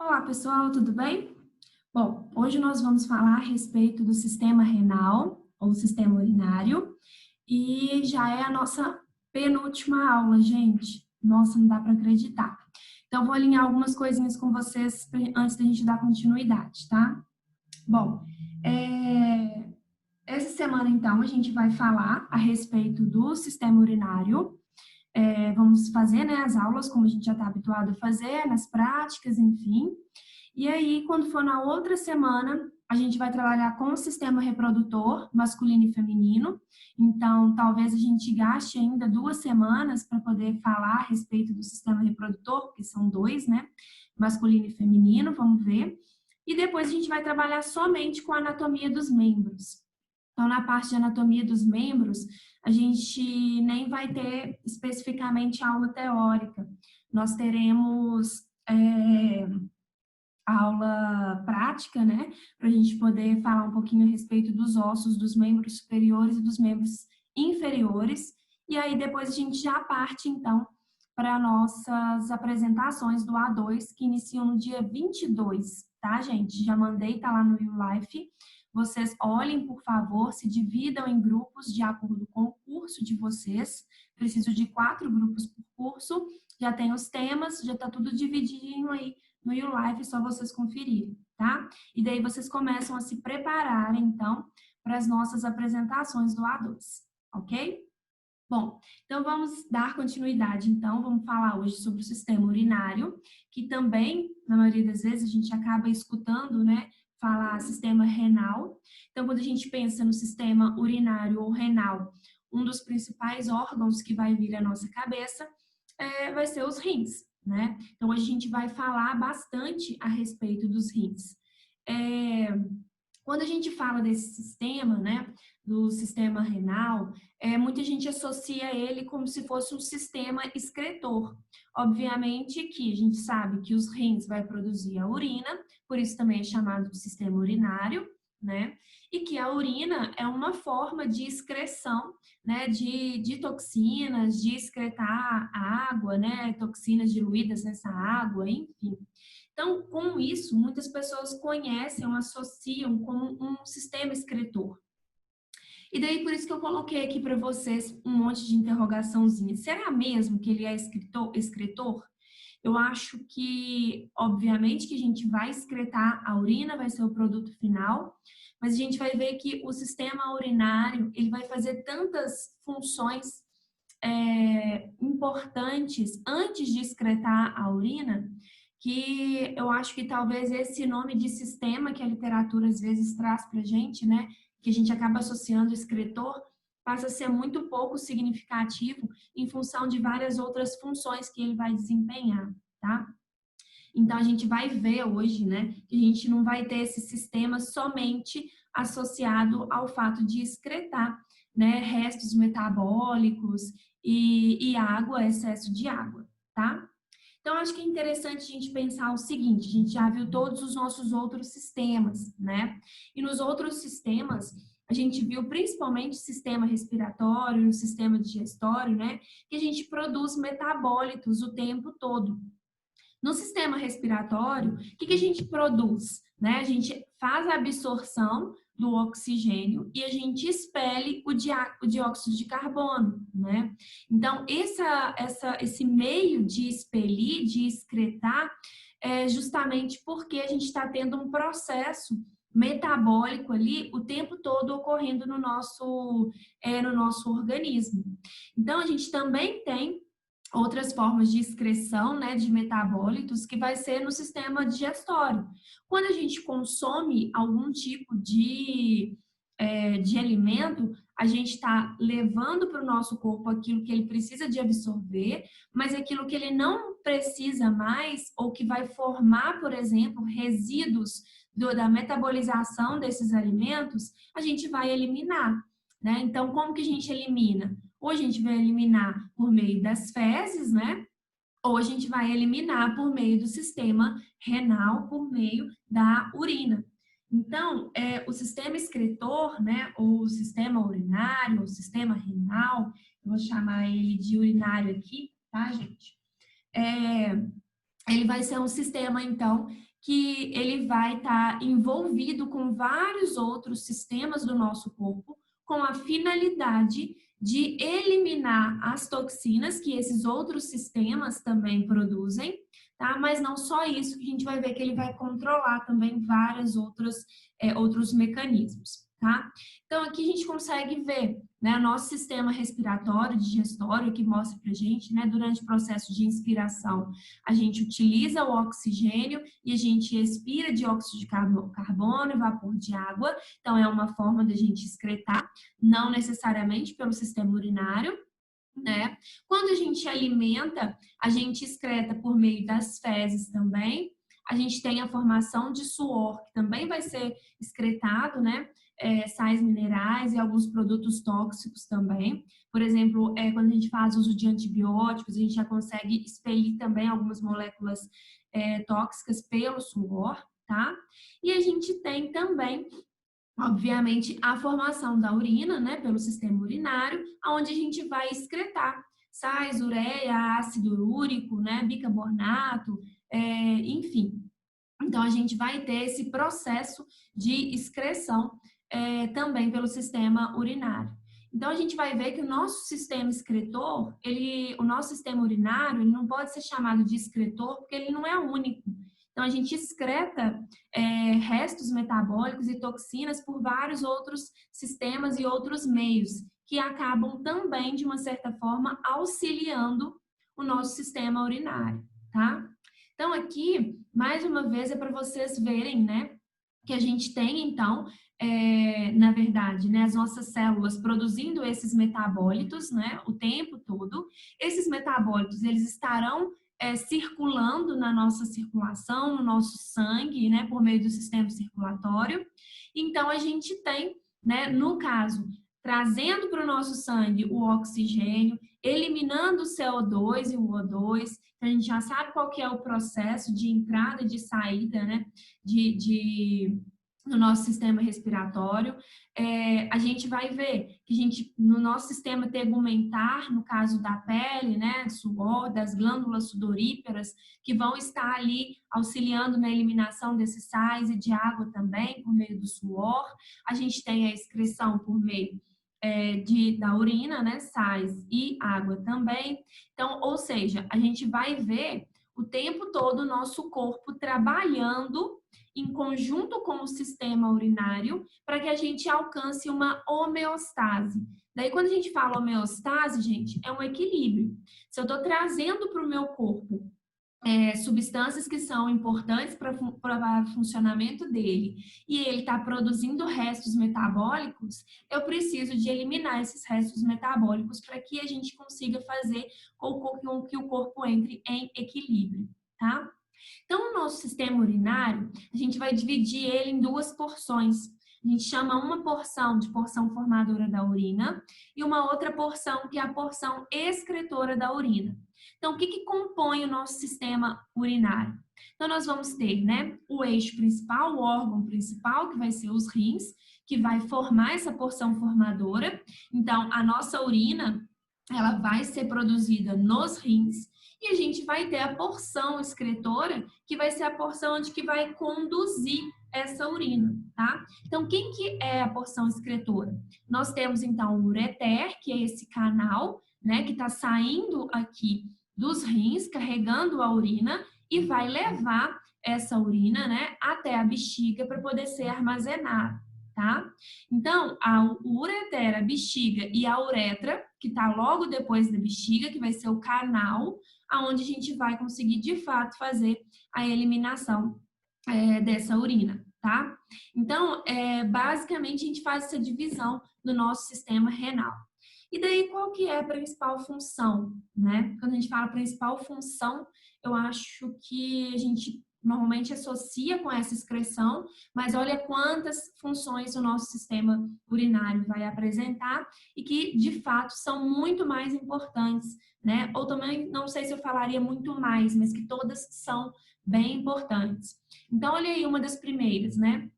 Olá, pessoal, tudo bem? Bom, hoje nós vamos falar a respeito do sistema renal, ou sistema urinário, e já é a nossa penúltima aula, gente. Nossa, não dá para acreditar. Então, vou alinhar algumas coisinhas com vocês antes da gente dar continuidade, tá? Bom, essa semana, então, a gente vai falar a respeito do sistema urinário. Vamos fazer, né, as aulas como a gente já está habituado a fazer, nas práticas, enfim. E aí, quando for na outra semana, a gente vai trabalhar com o sistema reprodutor, masculino e feminino. Então, talvez a gente gaste ainda 2 semanas para poder falar a respeito do sistema reprodutor, porque são dois, né? Masculino e feminino, vamos ver. E depois a gente vai trabalhar somente com a anatomia dos membros. Então, na parte de anatomia dos membros, a gente nem vai ter especificamente aula teórica. Nós teremos aula prática, né? Para a gente poder falar um pouquinho a respeito dos ossos dos membros superiores e dos membros inferiores. E aí depois a gente já parte, então, para nossas apresentações do A2, que iniciam no dia 22, tá, gente? Já mandei, tá lá no YouLife. Vocês olhem, por favor, se dividam em grupos de acordo com o curso de vocês. Preciso de 4 grupos por curso. Já tem os temas, já tá tudo divididinho aí no YouLife, é só vocês conferirem, tá? E daí vocês começam a se preparar, então, para as nossas apresentações do A2, ok? Bom, então vamos dar continuidade, então, vamos falar hoje sobre o sistema urinário, que também, na maioria das vezes, a gente acaba escutando, né, falar sistema renal. Então, quando a gente pensa no sistema urinário ou renal, um dos principais órgãos que vai vir à nossa cabeça vai ser os rins, né? Então, hoje a gente vai falar bastante a respeito dos rins. Quando a gente fala desse sistema, né, do sistema renal, muita gente associa ele como se fosse um sistema excretor. Obviamente que a gente sabe que os rins vai produzir a urina, por isso também é chamado de sistema urinário, né? E que a urina é uma forma de excreção, né, de toxinas, de excretar água, né, toxinas diluídas nessa água, enfim. Então, com isso, muitas pessoas conhecem ou associam como um sistema excretor. E daí, por isso que eu coloquei aqui para vocês um monte de interrogaçãozinha. Será mesmo que ele é excretor? Eu acho que, obviamente, que a gente vai excretar a urina, vai ser o produto final, mas a gente vai ver que o sistema urinário, ele vai fazer tantas funções importantes antes de excretar a urina, que eu acho que talvez esse nome de sistema que a literatura às vezes traz para a gente, né, que a gente acaba associando excretor, passa a ser muito pouco significativo em função de várias outras funções que ele vai desempenhar, tá? Então, a gente vai ver hoje, né, que a gente não vai ter esse sistema somente associado ao fato de excretar, né, restos metabólicos e água, excesso de água, tá? Então, acho que é interessante a gente pensar o seguinte, a gente já viu todos os nossos outros sistemas, né? E nos outros sistemas, a gente viu principalmente o sistema respiratório, o sistema digestório, né? Que a gente produz metabólitos o tempo todo. No sistema respiratório, o que a gente produz? Né? A gente faz a absorção do oxigênio e a gente expele o dióxido de carbono, né? Então, esse meio de expelir, de excretar, é justamente porque a gente está tendo um processo metabólico ali o tempo todo ocorrendo no nosso organismo. Então, a gente também tem outras formas de excreção, né, de metabólitos, que vai ser no sistema digestório. Quando a gente consome algum tipo de alimento, a gente está levando para o nosso corpo aquilo que ele precisa de absorver, mas aquilo que ele não precisa mais, ou que vai formar, por exemplo, resíduos da metabolização desses alimentos, a gente vai eliminar, né? Então, como que a gente elimina? Ou a gente vai eliminar por meio das fezes, né? Ou a gente vai eliminar por meio do sistema renal, por meio da urina. Então, o sistema excretor, né, ou o sistema urinário, ou o sistema renal, eu vou chamar ele de urinário aqui, tá, gente? Ele vai ser um sistema, então, que ele vai estar envolvido com vários outros sistemas do nosso corpo, com a finalidade de eliminar as toxinas que esses outros sistemas também produzem, tá? Mas não só isso, que a gente vai ver que ele vai controlar também vários outros mecanismos, tá? Então, aqui a gente consegue ver, né, o nosso sistema respiratório, digestório, que mostra pra gente, né, durante o processo de inspiração, a gente utiliza o oxigênio e a gente expira dióxido de carbono e vapor de água, então é uma forma da gente excretar, não necessariamente pelo sistema urinário, né? Quando a gente alimenta, a gente excreta por meio das fezes também. A gente tem a formação de suor, que também vai ser excretado, né? Sais minerais e alguns produtos tóxicos também. Por exemplo, quando a gente faz uso de antibióticos, a gente já consegue expelir também algumas moléculas tóxicas pelo suor, tá? E a gente tem também, obviamente, a formação da urina, né, pelo sistema urinário, onde a gente vai excretar sais, ureia, ácido úrico, né, bicarbonato, enfim. Então, a gente vai ter esse processo de excreção também pelo sistema urinário. Então, a gente vai ver que o nosso sistema excretor, o nosso sistema urinário, ele não pode ser chamado de excretor porque ele não é único. Então, a gente excreta restos metabólicos e toxinas por vários outros sistemas e outros meios, que acabam também, de uma certa forma, auxiliando o nosso sistema urinário, tá? Então, aqui, mais uma vez, é para vocês verem, né, que a gente tem, então, na verdade, né, as nossas células produzindo esses metabólitos, né, o tempo todo. Esses metabólitos, eles estarão circulando na nossa circulação, no nosso sangue, né, por meio do sistema circulatório. Então, a gente tem, né, no caso, trazendo para o nosso sangue o oxigênio, eliminando o CO2 e o O2, a gente já sabe qual que é o processo de entrada e de saída, né, no nosso sistema respiratório. A gente vai ver que no nosso sistema tegumentar, no caso da pele, né, suor, das glândulas sudoríparas, que vão estar ali auxiliando na eliminação desses sais e de água também, por meio do suor. A gente tem a excreção por meio da urina, né, sais e água também. Então, ou seja, a gente vai ver o tempo todo o nosso corpo trabalhando em conjunto com o sistema urinário para que a gente alcance uma homeostase. Daí, quando a gente fala homeostase, gente, é um equilíbrio. Se eu estou trazendo para o meu corpo substâncias que são importantes para o funcionamento dele e ele está produzindo restos metabólicos, eu preciso de eliminar esses restos metabólicos para que a gente consiga fazer com que o corpo entre em equilíbrio, tá? Então, o nosso sistema urinário, a gente vai dividir ele em duas porções. A gente chama uma porção de porção formadora da urina e uma outra porção que é a porção excretora da urina. Então, o que compõe o nosso sistema urinário? Então, nós vamos ter, né, o eixo principal, o órgão principal, que vai ser os rins, que vai formar essa porção formadora. Então, a nossa urina, ela vai ser produzida nos rins e a gente vai ter a porção excretora, que vai ser a porção onde que vai conduzir essa urina, tá? Então, quem que é a porção excretora? Nós temos, então, o ureter, que é esse canal, né, que está saindo aqui dos rins, carregando a urina e vai levar essa urina, né, até a bexiga para poder ser armazenada, tá? Então, o ureter, a bexiga e a uretra, que está logo depois da bexiga, que vai ser o canal, aonde a gente vai conseguir, de fato, fazer a eliminação dessa urina, tá? Então, basicamente, a gente faz essa divisão do nosso sistema renal. E daí, qual que é a principal função, né? Quando a gente fala principal função, eu acho que a gente normalmente associa com essa excreção, mas olha quantas funções o nosso sistema urinário vai apresentar e que, de fato, são muito mais importantes, né? Ou também, não sei se eu falaria muito mais, mas que todas são bem importantes. Então, olha aí uma das primeiras, né?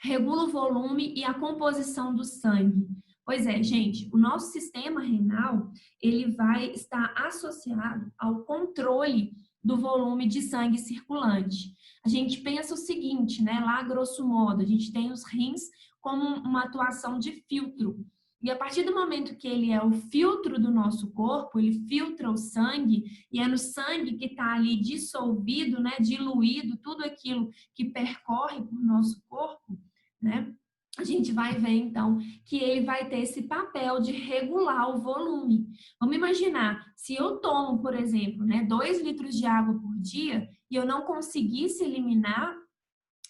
Regula o volume e a composição do sangue. Pois é, gente, o nosso sistema renal, ele vai estar associado ao controle do volume de sangue circulante. A gente pensa o seguinte, né, lá grosso modo, a gente tem os rins como uma atuação de filtro. E a partir do momento que ele é o filtro do nosso corpo, ele filtra o sangue, e é no sangue que está ali dissolvido, né, diluído, tudo aquilo que percorre por nosso corpo, né? A gente vai ver, então, que ele vai ter esse papel de regular o volume. Vamos imaginar, se eu tomo, por exemplo, né, 2 litros de água por dia e eu não conseguisse eliminar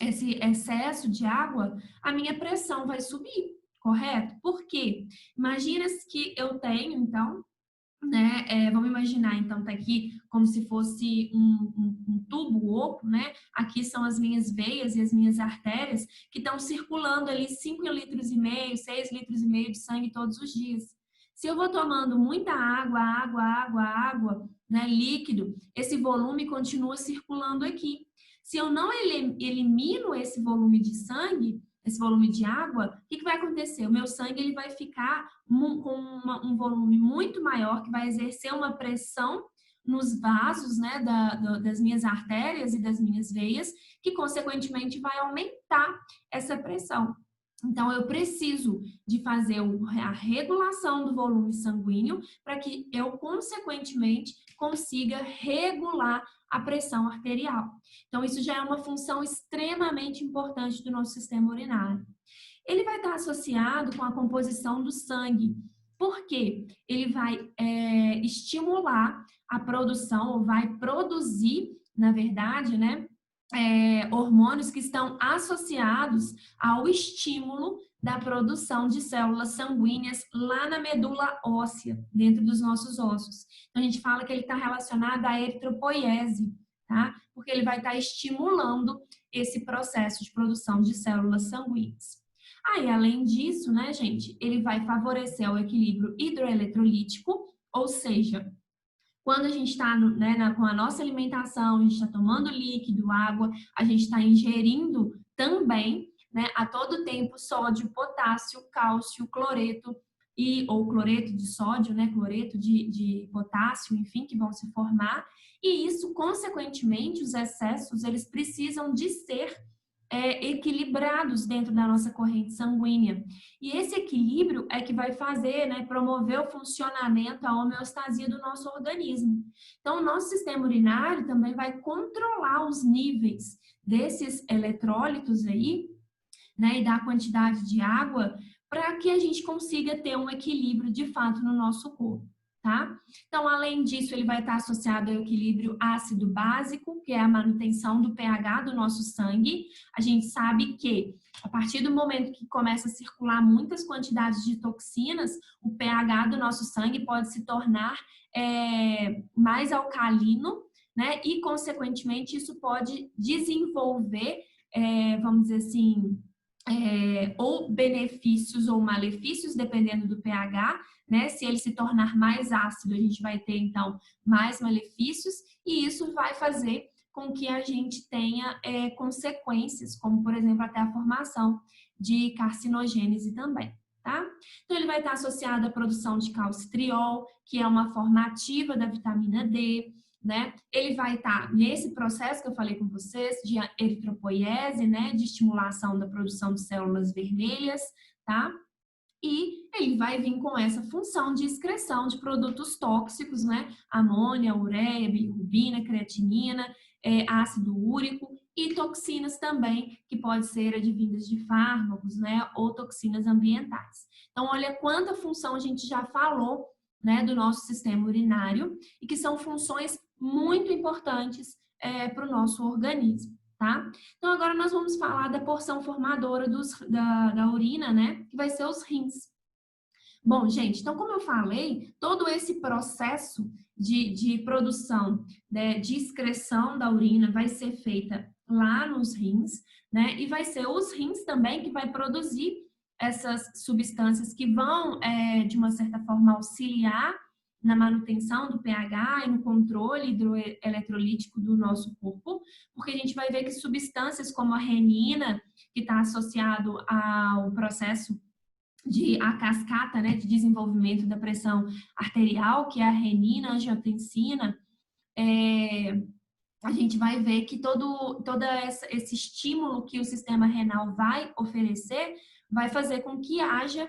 esse excesso de água, a minha pressão vai subir, correto? Por quê? Imagina que eu tenho, então, né? Vamos imaginar, então, tá aqui como se fosse um tubo oco, né? Aqui são as minhas veias e as minhas artérias que estão circulando ali 5,5 litros, 6,5 litros de sangue todos os dias. Se eu vou tomando muita água, né, líquido, esse volume continua circulando aqui. Se eu não elimino esse volume de sangue, esse volume de água, o que vai acontecer? O meu sangue ele vai ficar com um volume muito maior, que vai exercer uma pressão nos vasos, né, das minhas artérias e das minhas veias, que consequentemente vai aumentar essa pressão. Então, eu preciso de fazer a regulação do volume sanguíneo para que eu, consequentemente, consiga regular a pressão arterial. Então, isso já é uma função extremamente importante do nosso sistema urinário. Ele vai estar associado com a composição do sangue. Por quê? Ele vai estimular a produção, ou vai produzir, na verdade, né, hormônios que estão associados ao estímulo da produção de células sanguíneas lá na medula óssea, dentro dos nossos ossos. Então, a gente fala que ele está relacionado à eritropoiese, tá? Porque ele vai estar estimulando esse processo de produção de células sanguíneas. Aí, além disso, né, gente, ele vai favorecer o equilíbrio hidroeletrolítico, ou seja, quando a gente está, né, com a nossa alimentação, a gente está tomando líquido, água, a gente está ingerindo também, né, a todo tempo sódio, potássio, cálcio, cloreto ou cloreto de sódio, né, cloreto de potássio, enfim, que vão se formar. E isso, consequentemente, os excessos, eles precisam de ser equilibrados dentro da nossa corrente sanguínea. E esse equilíbrio é que vai fazer, né, promover o funcionamento, a homeostasia do nosso organismo. Então, o nosso sistema urinário também vai controlar os níveis desses eletrólitos aí, né, e da quantidade de água, para que a gente consiga ter um equilíbrio de fato no nosso corpo. Tá? Então, além disso, ele vai estar associado ao equilíbrio ácido-básico, que é a manutenção do pH do nosso sangue. A gente sabe que, a partir do momento que começa a circular muitas quantidades de toxinas, o pH do nosso sangue pode se tornar mais alcalino, né? E, consequentemente, isso pode desenvolver, vamos dizer assim, ou benefícios ou malefícios, dependendo do pH, né? Se ele se tornar mais ácido, a gente vai ter, então, mais malefícios, e isso vai fazer com que a gente tenha consequências, como, por exemplo, até a formação de carcinogênese também, tá? Então, ele vai estar associado à produção de calcitriol, que é uma forma ativa da vitamina D, né? Ele vai estar nesse processo que eu falei com vocês, de eritropoiese, né? De estimulação da produção de células vermelhas, tá? E ele vai vir com essa função de excreção de produtos tóxicos, né? Amônia, ureia, bilirrubina, creatinina, ácido úrico e toxinas também, que podem ser advindas de fármacos, né? Ou toxinas ambientais. Então, olha quanta função a gente já falou, né? Do nosso sistema urinário e que são funções muito importantes para o nosso organismo. Tá? Então, agora nós vamos falar da porção formadora da urina, né? Que vai ser os rins. Bom, gente, então, como eu falei, todo esse processo de produção, né, de excreção da urina vai ser feita lá nos rins, né? E vai ser os rins também que vai produzir essas substâncias que vão, de uma certa forma, auxiliar na manutenção do pH e no controle hidroeletrolítico do nosso corpo, porque a gente vai ver que substâncias como a renina, que está associado ao processo a cascata, né, de desenvolvimento da pressão arterial, que é a renina, a angiotensina, a gente vai ver que todo esse estímulo que o sistema renal vai oferecer vai fazer com que haja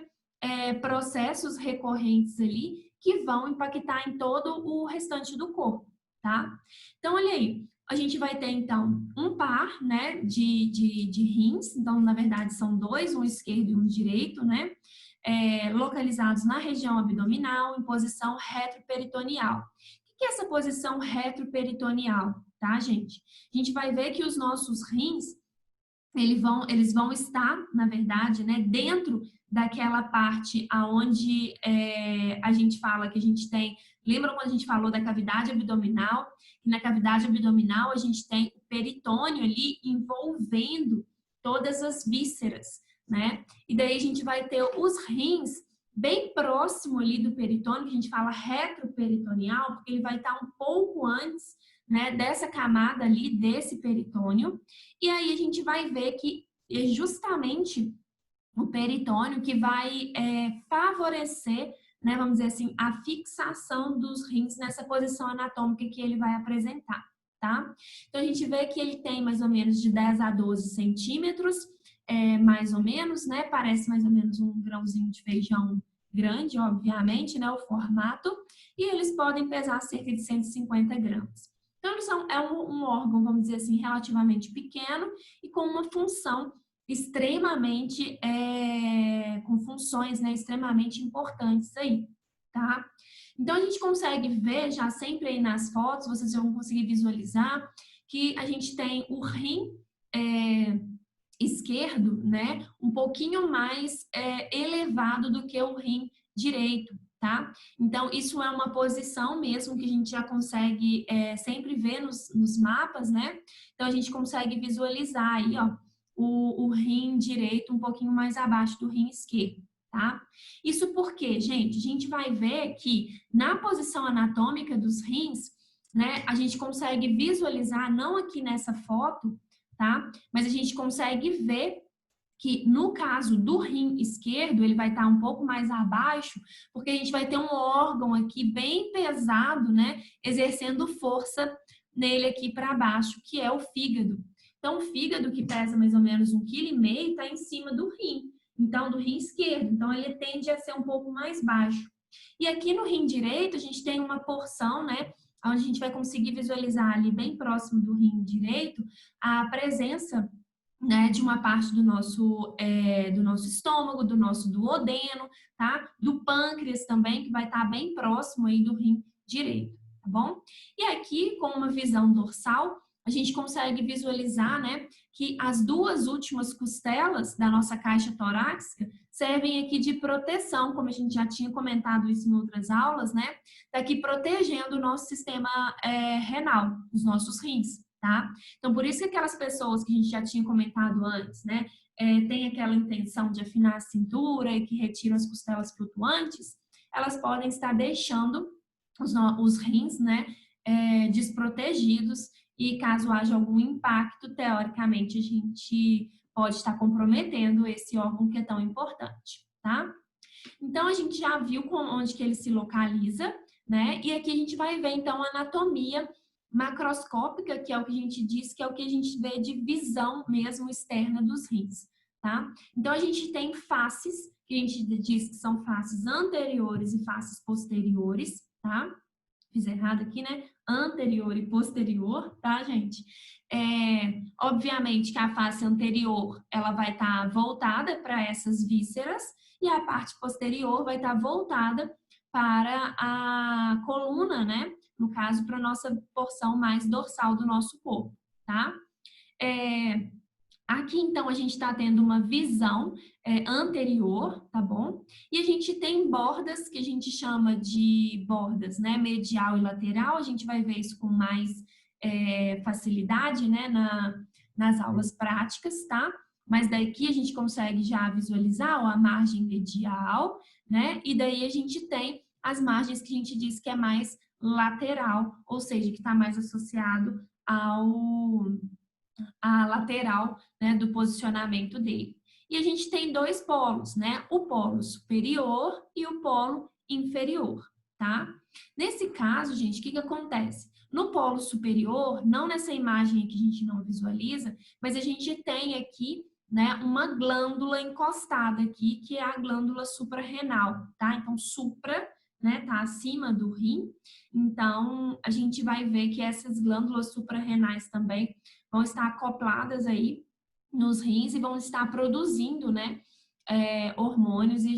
processos recorrentes ali que vão impactar em todo o restante do corpo, tá? Então, olha aí, a gente vai ter, então, um par, né, de rins, então, na verdade, são dois, um esquerdo e um direito, né, localizados na região abdominal, em posição retroperitoneal. O que é essa posição retroperitoneal, tá, gente? A gente vai ver que os nossos rins, eles vão estar, na verdade, né, dentro daquela parte aonde a gente fala que a gente tem. Lembram quando a gente falou da cavidade abdominal? Que na cavidade abdominal a gente tem o peritônio ali envolvendo todas as vísceras, né? E daí a gente vai ter os rins bem próximo ali do peritônio, que a gente fala retroperitoneal, porque ele vai estar um pouco antes, né, dessa camada ali, desse peritônio. E aí a gente vai ver que é justamente o peritônio que vai favorecer, né, vamos dizer assim, a fixação dos rins nessa posição anatômica que ele vai apresentar, tá? Então a gente vê que ele tem mais ou menos de 10 a 12 centímetros, mais ou menos, né? Parece mais ou menos um grãozinho de feijão grande, obviamente, né? O formato, e eles podem pesar cerca de 150 gramas. Então, eles são, um órgão, vamos dizer assim, relativamente pequeno e com uma função extremamente, com funções, né, extremamente importantes aí, tá? Então, a gente consegue ver, já sempre aí nas fotos, vocês vão conseguir visualizar que a gente tem o rim esquerdo, né, um pouquinho mais elevado do que o rim direito, tá? Então, isso é uma posição mesmo que a gente já consegue sempre ver nos mapas, né? Então, a gente consegue visualizar aí, ó, o rim direito um pouquinho mais abaixo do rim esquerdo, tá? Isso porque, gente, a gente vai ver que na posição anatômica dos rins, né, a gente consegue visualizar, não aqui nessa foto, tá? Mas a gente consegue ver que no caso do rim esquerdo, ele vai estar um pouco mais abaixo, porque a gente vai ter um órgão aqui bem pesado, né, exercendo força nele aqui para baixo, que é o fígado. Então, o fígado, que pesa mais ou menos 1,5 kg, está em cima do rim, então, do rim esquerdo. Então, ele tende a ser um pouco mais baixo. E aqui no rim direito, a gente tem uma porção, né, onde a gente vai conseguir visualizar ali bem próximo do rim direito a presença, né, de uma parte do nosso estômago, do nosso duodeno, tá? Do pâncreas também, que vai estar bem próximo aí do rim direito, tá bom? E aqui, com uma visão dorsal, a gente consegue visualizar, né, que as duas últimas costelas da nossa caixa torácica servem aqui de proteção, como a gente já tinha comentado isso em outras aulas, né? Tá aqui protegendo o nosso sistema renal, os nossos rins, tá? Então, por isso que aquelas pessoas que a gente já tinha comentado antes, né, tem aquela intenção de afinar a cintura e que retiram as costelas flutuantes, elas podem estar deixando os rins, né, desprotegidos, e caso haja algum impacto, teoricamente, a gente pode estar comprometendo esse órgão que é tão importante, tá? Então, a gente já viu onde que ele se localiza, né? E aqui a gente vai ver, então, a anatomia macroscópica, que é o que a gente diz, que é o que a gente vê de visão mesmo externa dos rins, tá? Então, a gente tem faces, que a gente diz que são faces anteriores e faces posteriores, tá? Fiz errado aqui, né? Anterior e posterior, tá, gente? Obviamente que a face anterior, ela vai estar voltada para essas vísceras e a parte posterior vai estar voltada para a coluna, né? No caso, para a nossa porção mais dorsal do nosso corpo, tá? Aqui, então, a gente está tendo uma visão anterior, tá bom? E a gente tem bordas que a gente chama de bordas, né? Medial e lateral. A gente vai ver isso com mais facilidade, né? Nas aulas práticas, tá? Mas daqui a gente consegue já visualizar ó, a margem medial, né? E daí a gente tem as margens que a gente diz que é mais lateral, ou seja, que está mais associado a lateral, né, do posicionamento dele. e a gente tem dois polos, né? O polo superior e o polo inferior, tá? Nesse caso, gente, o que acontece? No polo superior, não nessa imagem que a gente não visualiza, mas a gente tem aqui, né, uma glândula encostada aqui, que é a glândula suprarrenal, tá? Então, supra, né, tá acima do rim. Então, a gente vai ver que essas glândulas suprarrenais também vão estar acopladas aí nos rins e vão estar produzindo, né, hormônios, e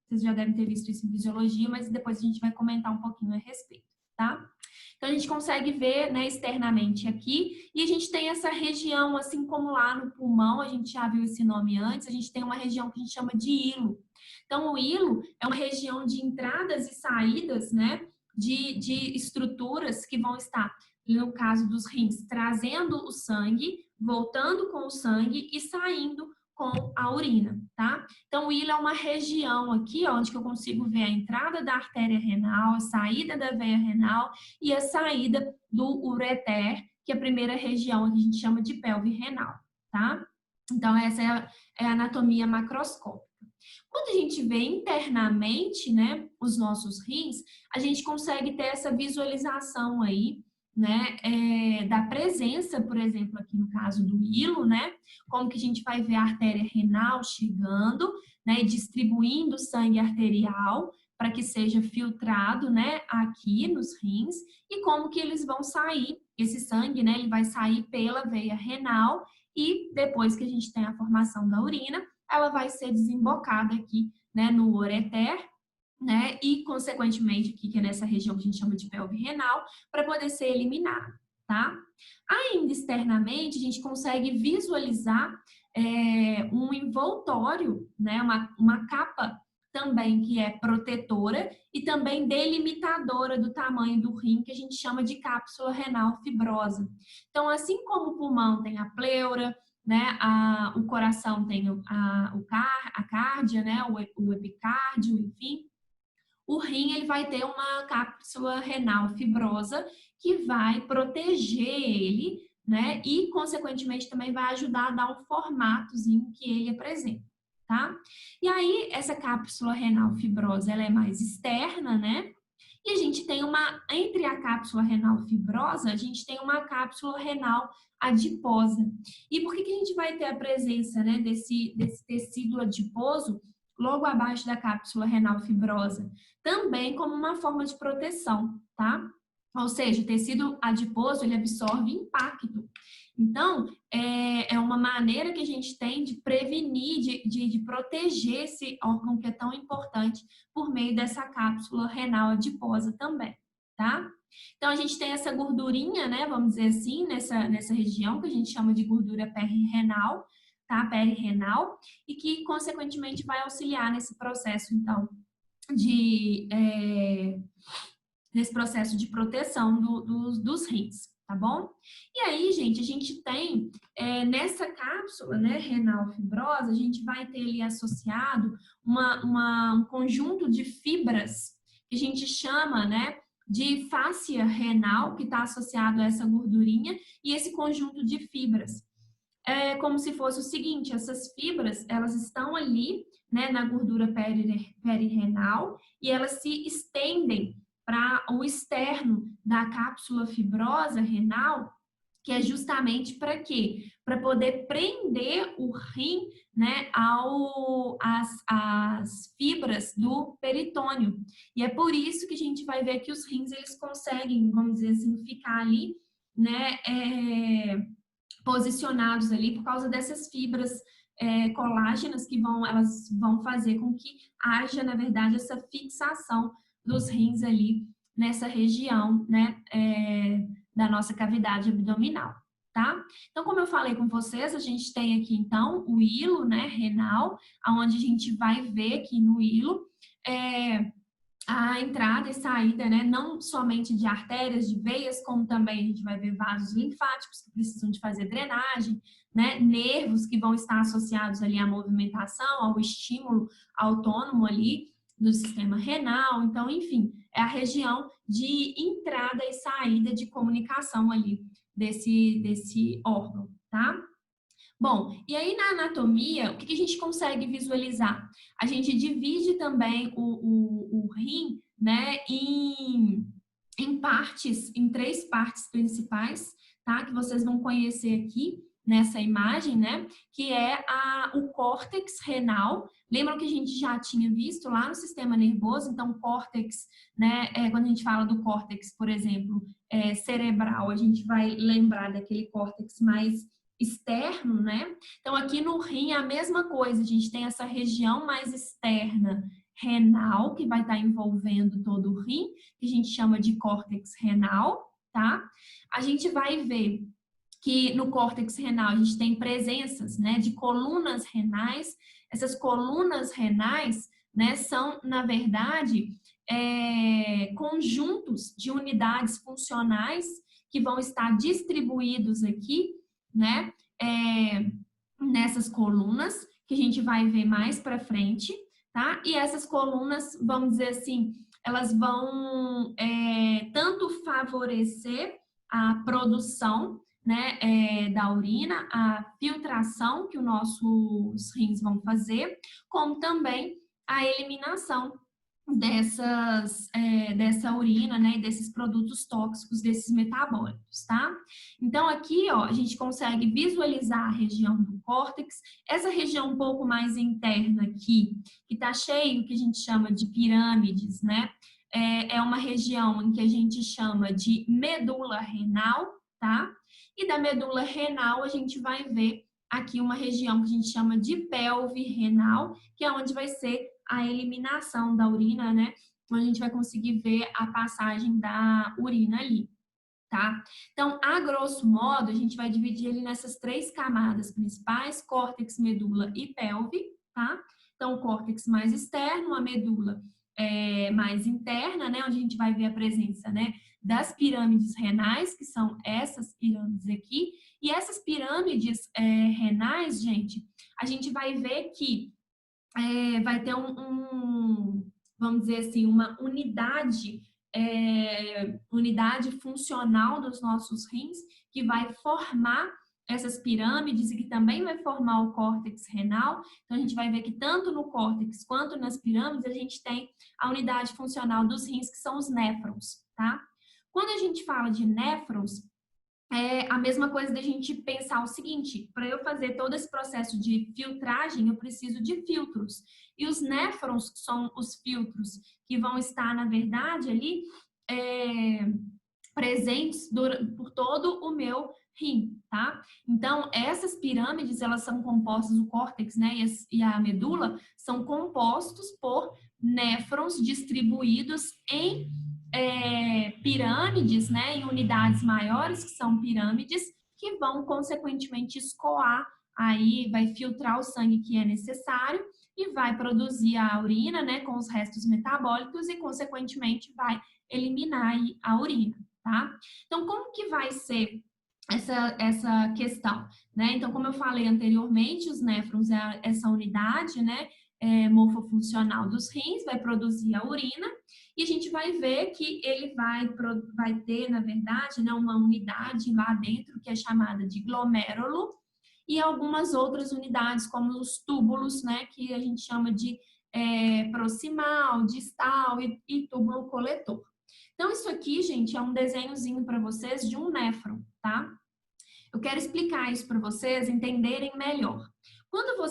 vocês já devem ter visto isso em fisiologia, mas depois a gente vai comentar um pouquinho a respeito, tá? Então, a gente consegue ver, né, externamente aqui, e a gente tem essa região, assim como lá no pulmão, a gente já viu esse nome antes, a gente tem uma região que a gente chama de hilo. Então, o hilo é uma região de entradas e saídas, né, de estruturas que vão estar, no caso dos rins, trazendo o sangue, voltando com o sangue e saindo com a urina, tá? Então, o hilo é uma região aqui, ó, onde que eu consigo ver a entrada da artéria renal, a saída da veia renal e a saída do ureter, que é a primeira região que a gente chama de pelve renal, tá? Então, essa é a anatomia macroscópica. Quando a gente vê internamente, né, os nossos rins, a gente consegue ter essa visualização aí, né, da presença, por exemplo, aqui no caso do hilo, né, como que a gente vai ver a artéria renal chegando, né, e distribuindo sangue arterial para que seja filtrado, né, aqui nos rins, e como que eles vão sair, esse sangue, né, ele vai sair pela veia renal, e depois que a gente tem a formação da urina, ela vai ser desembocada aqui, né, no ureter, né, e consequentemente aqui, que é nessa região que a gente chama de pelve renal, para poder ser eliminada, tá? Ainda externamente, a gente consegue visualizar um envoltório, né, uma capa também que é protetora e também delimitadora do tamanho do rim, que a gente chama de cápsula renal fibrosa. Então, assim como o pulmão tem a pleura, né, o coração tem a cárdia, né, o epicárdio, enfim, o rim ele vai ter uma cápsula renal fibrosa que vai proteger ele, né, e consequentemente também vai ajudar a dar um formatozinho que ele apresenta, tá? E aí essa cápsula renal fibrosa ela é mais externa, né? E a gente tem entre a cápsula renal fibrosa, a gente tem uma cápsula renal adiposa. E por que a gente vai ter a presença, né, desse tecido adiposo logo abaixo da cápsula renal fibrosa? Também como uma forma de proteção, tá? Ou seja, o tecido adiposo, ele absorve impacto. Então, é uma maneira que a gente tem de prevenir, de proteger esse órgão que é tão importante por meio dessa cápsula renal adiposa também, tá? Então, a gente tem essa gordurinha, né, vamos dizer assim, nessa região que a gente chama de gordura perirenal, tá? Perirenal, e que, consequentemente, vai auxiliar nesse processo, então, nesse processo de proteção dos rins, tá bom? E aí, gente, a gente tem, nessa cápsula, né, renal fibrosa, a gente vai ter ali associado um conjunto de fibras que a gente chama, né, de fáscia renal, que está associado a essa gordurinha, e esse conjunto de fibras. É como se fosse o seguinte, essas fibras, elas estão ali, né, na gordura perirenal, e elas se estendem para o externo da cápsula fibrosa renal, que é justamente para quê? Para poder prender o rim, né, às fibras do peritônio. E é por isso que a gente vai ver que os rins, eles conseguem, vamos dizer assim, ficar ali, né, posicionados ali por causa dessas fibras colágenas que elas vão fazer com que haja, na verdade, essa fixação dos rins ali nessa região, né, da nossa cavidade abdominal, tá? Então, como eu falei com vocês, a gente tem aqui, então, o hilo, né, renal, onde a gente vai ver aqui no hilo a entrada e saída, né, não somente de artérias, de veias, como também a gente vai ver vasos linfáticos que precisam de fazer drenagem, né, nervos que vão estar associados ali à movimentação, ao estímulo autônomo ali do sistema renal. Então, enfim, é a região de entrada e saída de comunicação ali desse órgão, tá? Bom, e aí na anatomia, o que a gente consegue visualizar? A gente divide também o rim, né, em partes, em três partes principais, tá? Que vocês vão conhecer aqui nessa imagem, né? Que é o córtex renal. Lembram que a gente já tinha visto lá no sistema nervoso? Então, o córtex, né? Quando a gente fala do córtex, por exemplo, cerebral, a gente vai lembrar daquele córtex mais externo, né? Então, aqui no rim é a mesma coisa, a gente tem essa região mais externa renal, que vai estar envolvendo todo o rim, que a gente chama de córtex renal, tá? A gente vai ver que no córtex renal a gente tem presenças, né, de colunas renais. Essas colunas renais, né, são, na verdade, conjuntos de unidades funcionais que vão estar distribuídos aqui, né, nessas colunas, que a gente vai ver mais para frente, tá? E essas colunas, vamos dizer assim, elas vão tanto favorecer a produção, né, da urina, a filtração que os nossos rins vão fazer, como também a eliminação dessa urina, né, desses produtos tóxicos, desses metabólicos, tá? Então, aqui, ó, a gente consegue visualizar a região do córtex, essa região um pouco mais interna aqui, que tá cheio, que a gente chama de pirâmides, né? É uma região em que a gente chama de medula renal, tá? E da medula renal, a gente vai ver aqui uma região que a gente chama de pelve renal, que é onde vai ser a eliminação da urina, né? Onde a gente vai conseguir ver a passagem da urina ali, tá? Então, a grosso modo, a gente vai dividir ele nessas três camadas principais, córtex, medula e pelve, tá? Então, o córtex mais externo, a medula mais interna, né? Onde a gente vai ver a presença, né, das pirâmides renais, que são essas pirâmides aqui. E essas pirâmides renais, gente, a gente vai ver que vai ter vamos dizer assim, uma unidade funcional dos nossos rins que vai formar essas pirâmides e que também vai formar o córtex renal. Então, a gente vai ver que tanto no córtex quanto nas pirâmides a gente tem a unidade funcional dos rins, que são os néfrons, tá? Quando a gente fala de néfrons, é a mesma coisa da gente pensar o seguinte: para eu fazer todo esse processo de filtragem, eu preciso de filtros. E os néfrons são os filtros que vão estar, na verdade, ali presentes por todo o meu rim, tá? Então, essas pirâmides, elas são compostas, o córtex, né, e a medula, são compostos por néfrons distribuídos em pirâmides, né, em unidades maiores, que são pirâmides, que vão, consequentemente, escoar, aí vai filtrar o sangue que é necessário e vai produzir a urina, né, com os restos metabólicos e, consequentemente, vai eliminar aí a urina, tá? Então, como que vai ser essa questão, né? Então, como eu falei anteriormente, os néfrons é essa unidade, né, morfofuncional dos rins, vai produzir a urina, e a gente vai ver que ele vai ter, na verdade, né, uma unidade lá dentro que é chamada de glomérulo, e algumas outras unidades, como os túbulos, né, que a gente chama de proximal, distal e túbulo coletor. Então, isso aqui, gente, é um desenhozinho para vocês de um néfron, tá? Eu quero explicar isso para vocês entenderem melhor. Quando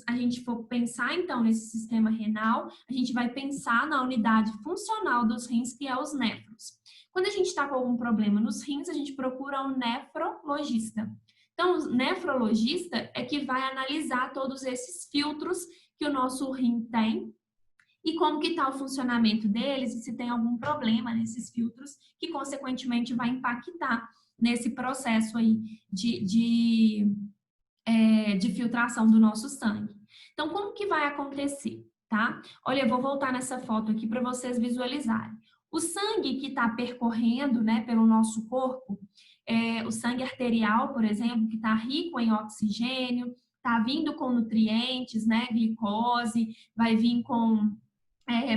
a gente for pensar, então, nesse sistema renal, a gente vai pensar na unidade funcional dos rins, que é os néfrons. Quando a gente está com algum problema nos rins, a gente procura um nefrologista. Então, o nefrologista é que vai analisar todos esses filtros que o nosso rim tem e como que está o funcionamento deles e se tem algum problema nesses filtros que, consequentemente, vai impactar nesse processo aí de filtração do nosso sangue. Então, como que vai acontecer, tá? Olha, eu vou voltar nessa foto aqui para vocês visualizarem. O sangue que está percorrendo, né, pelo nosso corpo, o sangue arterial, por exemplo, que está rico em oxigênio, está vindo com nutrientes, né, glicose, vai vir com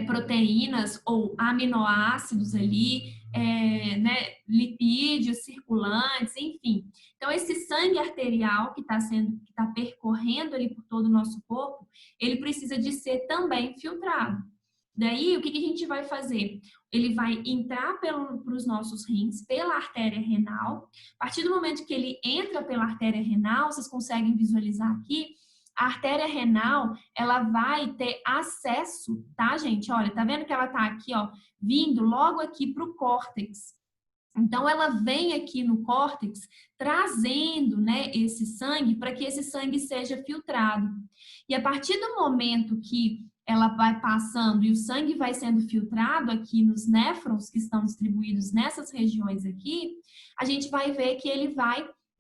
proteínas ou aminoácidos ali, né, lipídios circulantes, enfim. Então, esse sangue arterial que está percorrendo ali por todo o nosso corpo, ele precisa de ser também filtrado. Daí, o que a gente vai fazer? Ele vai entrar para os nossos rins, pela artéria renal. A partir do momento que ele entra pela artéria renal, vocês conseguem visualizar aqui, a artéria renal, ela vai ter acesso, tá, gente? Olha, tá vendo que ela tá aqui, ó, vindo logo aqui para o córtex. Então, ela vem aqui no córtex trazendo, né, esse sangue para que esse sangue seja filtrado. E a partir do momento que ela vai passando e o sangue vai sendo filtrado aqui nos néfrons que estão distribuídos nessas regiões aqui, a gente vai ver que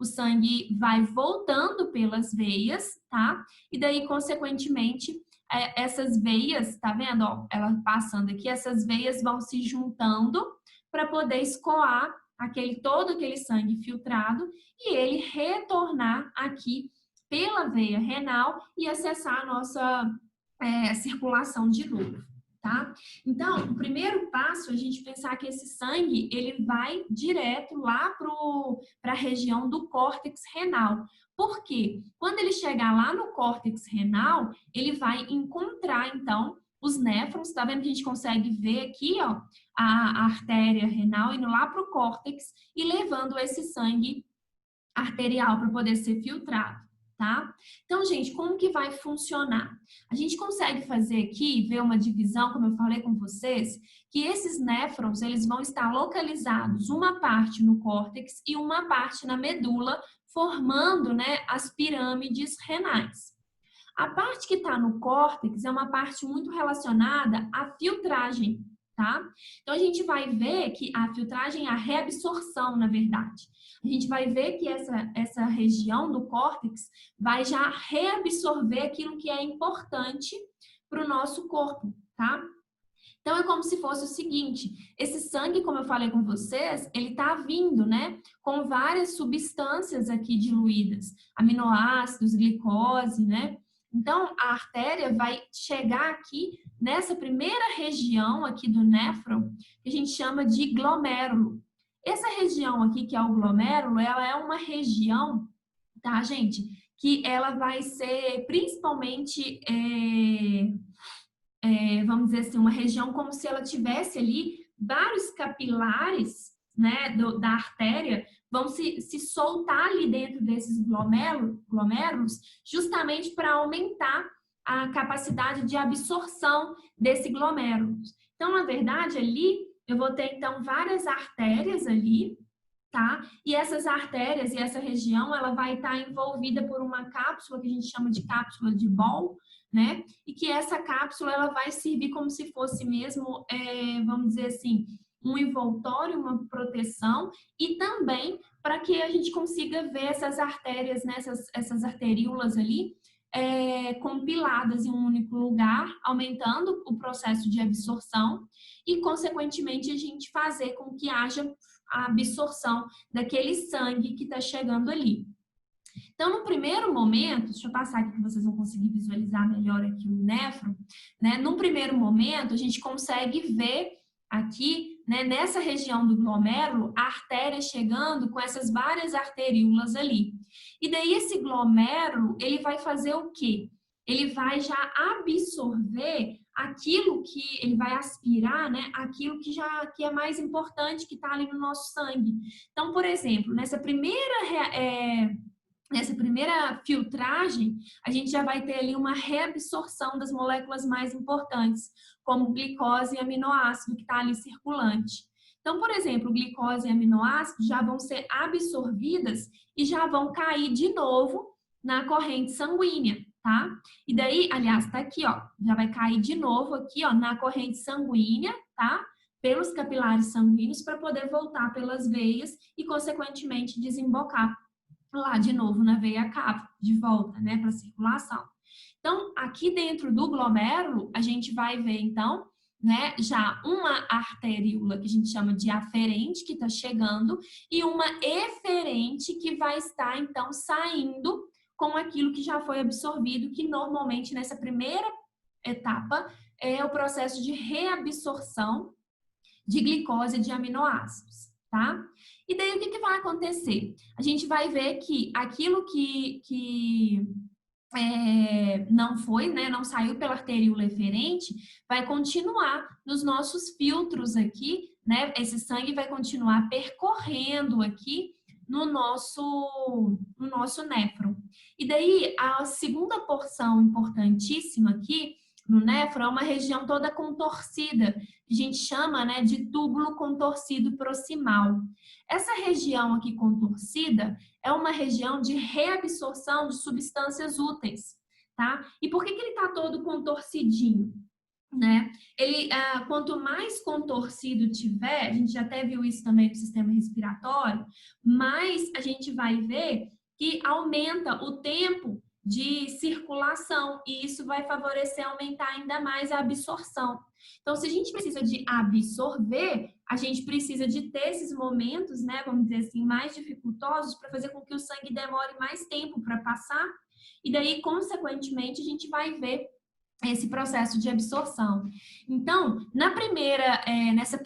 o sangue vai voltando pelas veias, tá? E daí, consequentemente, essas veias, tá vendo? Ó, ela passando aqui, essas veias vão se juntando para poder escoar todo aquele sangue filtrado e ele retornar aqui pela veia renal e acessar a nossa circulação de novo, tá? Então, o primeiro passo é a gente pensar que esse sangue, ele vai direto lá para a região do córtex renal. Por quê? Quando ele chegar lá no córtex renal, ele vai encontrar, então, os néfrons, tá vendo que a gente consegue ver aqui, ó, a artéria renal indo lá para o córtex e levando esse sangue arterial para poder ser filtrado, tá? Então, gente, como que vai funcionar? A gente consegue fazer aqui, ver uma divisão, como eu falei com vocês, que esses néfrons, eles vão estar localizados uma parte no córtex e uma parte na medula, formando, né, as pirâmides renais. A parte que está no córtex é uma parte muito relacionada à filtragem, tá? Então, a gente vai ver que a filtragem é a reabsorção, na verdade. A gente vai ver que essa região do córtex vai já reabsorver aquilo que é importante para o nosso corpo, tá? Então, é como se fosse o seguinte, esse sangue, como eu falei com vocês, ele tá vindo, né, com várias substâncias aqui diluídas, aminoácidos, glicose, né? Então, a artéria vai chegar aqui nessa primeira região aqui do néfron, que a gente chama de glomérulo. Essa região aqui, que é o glomérulo, ela é uma região, tá, gente, que ela vai ser principalmente vamos dizer assim, uma região como se ela tivesse ali vários capilares, né, da artéria, vão se soltar ali dentro desses glomérulos, justamente para aumentar a capacidade de absorção desse glomérulo. Então, na verdade, ali eu vou ter, então, várias artérias ali, tá? E essas artérias e essa região, ela vai estar envolvida por uma cápsula que a gente chama de cápsula de Ball, né? E que essa cápsula, ela vai servir como se fosse mesmo, vamos dizer assim, um envoltório, uma proteção e também para que a gente consiga ver essas artérias, né? Essas arteríolas ali, compiladas em um único lugar, aumentando o processo de absorção e, consequentemente, a gente fazer com que haja a absorção daquele sangue que está chegando ali. Então, no primeiro momento, deixa eu passar aqui que vocês vão conseguir visualizar melhor aqui o néfron, né? Num primeiro momento, a gente consegue ver aqui, né, nessa região do glomérulo, a artéria chegando com essas várias arteríolas ali. E daí esse glomérulo, ele vai fazer o quê? Ele vai já absorver aquilo que ele vai aspirar, né? Aquilo que é mais importante que está ali no nosso sangue. Então, por exemplo, nessa primeira filtragem, a gente já vai ter ali uma reabsorção das moléculas mais importantes, como glicose e aminoácido, que está ali circulante. Então, por exemplo, glicose e aminoácido já vão ser absorvidas e já vão cair de novo na corrente sanguínea, tá? E daí, aliás, tá aqui, ó, já vai cair de novo aqui, ó, na corrente sanguínea, tá? Pelos capilares sanguíneos para poder voltar pelas veias e, consequentemente, desembocar lá de novo na veia cava, de volta, né, para a circulação. Então, aqui dentro do glomérulo, a gente vai ver, então, né, já uma arteríola que a gente chama de aferente, que está chegando, e uma eferente que vai estar, então, saindo com aquilo que já foi absorvido, que normalmente nessa primeira etapa é o processo de reabsorção. de glicose e de aminoácidos, tá? E daí o que vai acontecer? A gente vai ver que aquilo que não foi, né, não saiu pela arteríola eferente, vai continuar nos nossos filtros aqui, né? Esse sangue vai continuar percorrendo aqui no nosso néfron. E daí, a segunda porção importantíssima aqui no néfron é uma região toda contorcida, que a gente chama, né, de túbulo contorcido proximal. Essa região aqui contorcida é uma região de reabsorção de substâncias úteis, tá? E por que ele está todo contorcidinho? Né? Ele, quanto mais contorcido tiver, a gente já até viu isso também no sistema respiratório, mais a gente vai ver que aumenta o tempo de circulação e isso vai favorecer aumentar ainda mais a absorção. Então, se a gente precisa de absorver, a gente precisa de ter esses momentos, né, vamos dizer assim, mais dificultosos para fazer com que o sangue demore mais tempo para passar e daí, consequentemente, a gente vai ver esse processo de absorção. Então, nessa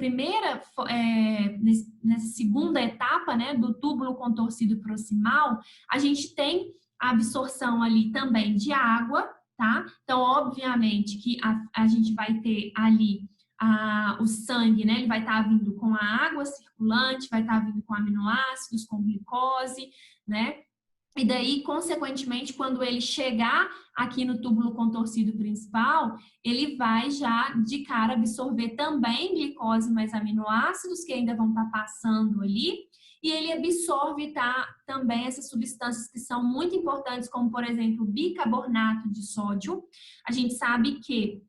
segunda etapa, né, do túbulo contorcido proximal, a gente tem a absorção ali também de água, tá? Então, obviamente que a gente vai ter ali o sangue, né? Ele vai estar vindo com a água circulante, vai estar vindo com aminoácidos, com glicose, né? E daí, consequentemente, quando ele chegar aqui no túbulo contorcido principal, ele vai já de cara absorver também glicose mais aminoácidos que ainda vão estar passando ali. E ele absorve também essas substâncias que são muito importantes, como, por exemplo, o bicarbonato de sódio. A gente sabe que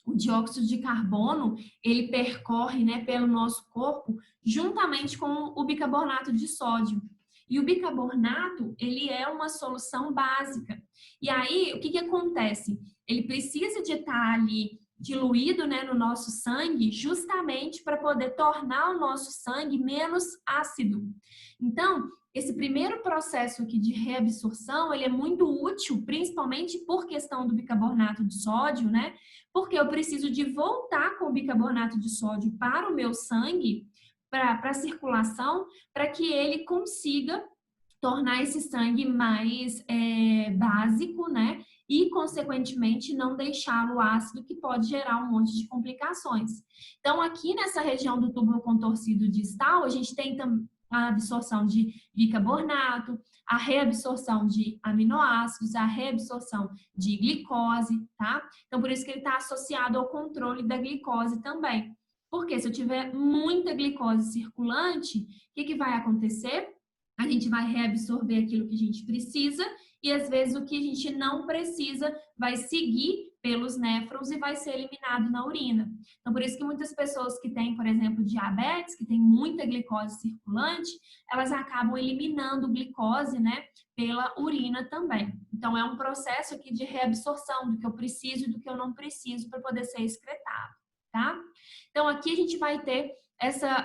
o dióxido de carbono, ele percorre, né, pelo nosso corpo juntamente com o bicarbonato de sódio. E o bicarbonato, ele é uma solução básica. E aí, o que acontece? Ele precisa de estar ali diluído, né, no nosso sangue, justamente para poder tornar o nosso sangue menos ácido. Então, esse primeiro processo aqui de reabsorção, ele é muito útil, principalmente por questão do bicarbonato de sódio, né? Porque eu preciso de voltar com o bicarbonato de sódio para o meu sangue, para a circulação, para que ele consiga tornar esse sangue mais básico, né? E, consequentemente, não deixá-lo ácido, que pode gerar um monte de complicações. Então, aqui nessa região do túbulo contorcido distal, a gente tem a absorção de bicarbonato, a reabsorção de aminoácidos, a reabsorção de glicose, tá? Então, por isso que ele está associado ao controle da glicose também. Porque se eu tiver muita glicose circulante, o que vai acontecer? A gente vai reabsorver aquilo que a gente precisa e às vezes o que a gente não precisa vai seguir pelos néfrons e vai ser eliminado na urina. Então, por isso que muitas pessoas que têm, por exemplo, diabetes, que têm muita glicose circulante, elas acabam eliminando glicose, né, pela urina também. Então, é um processo aqui de reabsorção do que eu preciso e do que eu não preciso para poder ser excretado, tá? Então, aqui a gente vai ter essa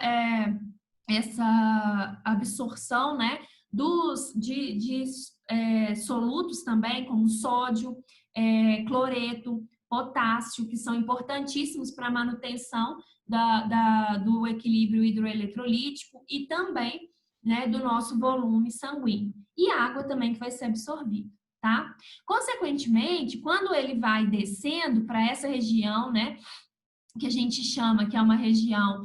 absorção, né, de solutos também, como sódio, cloreto, potássio, que são importantíssimos para a manutenção do equilíbrio hidroeletrolítico e também, né, do nosso volume sanguíneo. E água também que vai ser absorvida, tá? Consequentemente, quando ele vai descendo para essa região, né, que a gente chama que é uma região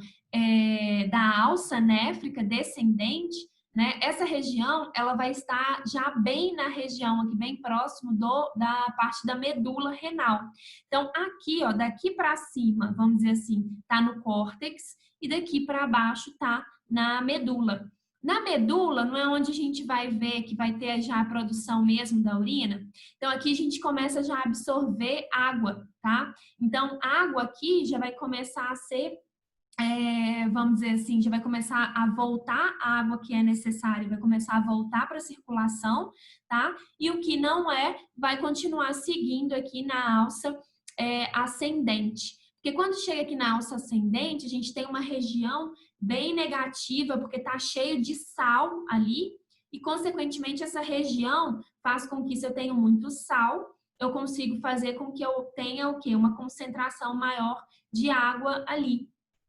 da alça néfrica descendente, né? Essa região, ela vai estar já bem na região aqui, bem próximo da parte da medula renal. Então, aqui, ó, daqui para cima, vamos dizer assim, tá no córtex e daqui para baixo tá na medula. Na medula, não é onde a gente vai ver que vai ter já a produção mesmo da urina. Então, aqui a gente começa já a absorver água, tá? Então, água aqui já vai começar a ser vamos dizer assim, já vai começar a voltar a água que é necessária, vai começar a voltar para a circulação, tá? E o que não vai continuar seguindo aqui na alça ascendente. Porque quando chega aqui na alça ascendente, a gente tem uma região bem negativa, porque tá cheio de sal ali, e consequentemente essa região faz com que, se eu tenho muito sal, eu consigo fazer com que eu tenha o quê? Uma concentração maior de água ali.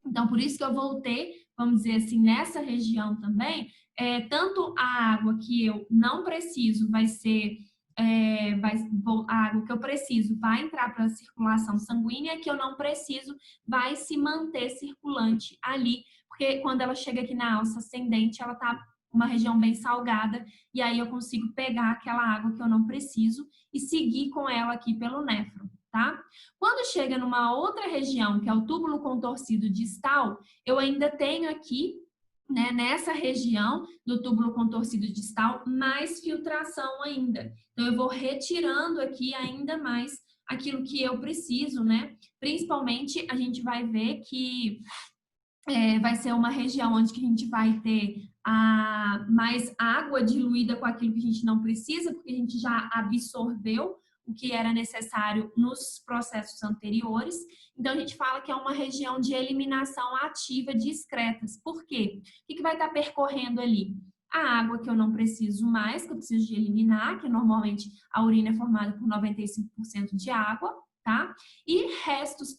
Então, por isso que eu vou ter, vamos dizer assim, nessa região também, tanto a água que eu não preciso vai ser, a água que eu preciso vai entrar para a circulação sanguínea, que eu não preciso vai se manter circulante ali, porque quando ela chega aqui na alça ascendente, ela está uma região bem salgada, e aí eu consigo pegar aquela água que eu não preciso e seguir com ela aqui pelo néfron, tá? Quando chega numa outra região, que é o túbulo contorcido distal, eu ainda tenho aqui, né, nessa região do túbulo contorcido distal, mais filtração ainda. Então, eu vou retirando aqui ainda mais aquilo que eu preciso, né? Principalmente, a gente vai ver que vai ser uma região onde que a gente vai ter mais água diluída com aquilo que a gente não precisa, porque a gente já absorveu o que era necessário nos processos anteriores. Então, a gente fala que é uma região de eliminação ativa de excretas. Por quê? O que vai estar percorrendo ali? A água que eu não preciso mais, que eu preciso de eliminar, que normalmente a urina é formada por 95% de água, tá? E restos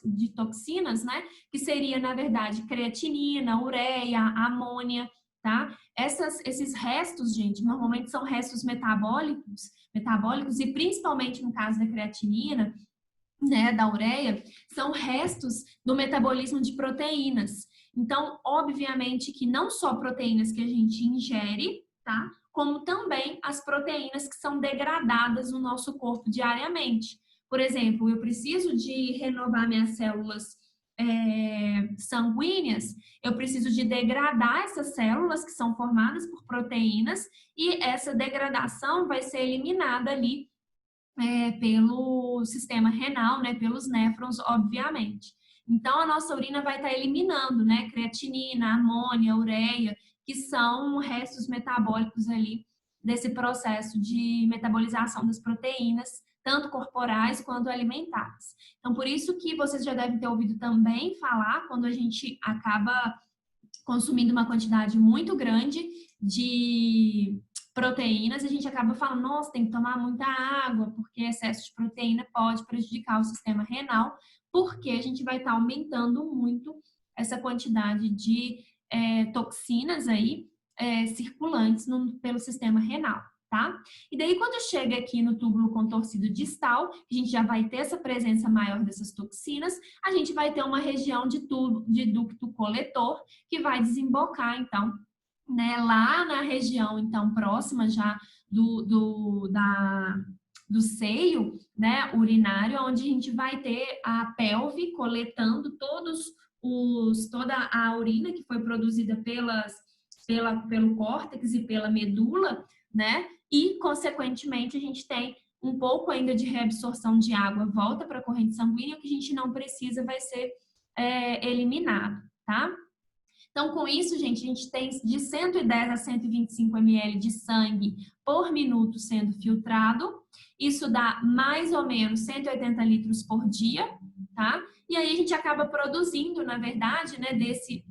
de toxinas, né? Que seria, na verdade, creatinina, ureia, amônia, tá? Esses restos, gente, normalmente são restos metabólicos e principalmente no caso da creatinina, né, da ureia, são restos do metabolismo de proteínas. Então, obviamente que não só proteínas que a gente ingere, tá? Como também as proteínas que são degradadas no nosso corpo diariamente. Por exemplo, eu preciso de renovar minhas células sanguíneas, eu preciso de degradar essas células que são formadas por proteínas e essa degradação vai ser eliminada ali pelo sistema renal, né, pelos néfrons, obviamente. Então, a nossa urina vai estar eliminando, né, creatinina, amônia, ureia, que são restos metabólicos ali desse processo de metabolização das proteínas, tanto corporais quanto alimentares. Então, por isso que vocês já devem ter ouvido também falar, quando a gente acaba consumindo uma quantidade muito grande de proteínas, a gente acaba falando, nossa, tem que tomar muita água, porque excesso de proteína pode prejudicar o sistema renal, porque a gente vai estar aumentando muito essa quantidade de toxinas aí circulantes pelo sistema renal, tá? E daí, quando chega aqui no túbulo contorcido distal, a gente já vai ter essa presença maior dessas toxinas, a gente vai ter uma região de ducto coletor que vai desembocar, então, né, lá na região, então, próxima já do seio, né, urinário, onde a gente vai ter a pelve coletando toda a urina que foi produzida pelo córtex e pela medula, né, e, consequentemente, a gente tem um pouco ainda de reabsorção de água, volta para a corrente sanguínea, o que a gente não precisa vai ser eliminado, tá? Então, com isso, gente, a gente tem de 110 a 125 ml de sangue por minuto sendo filtrado. Isso dá mais ou menos 180 litros por dia, tá? E aí a gente acaba produzindo, na verdade, né, desse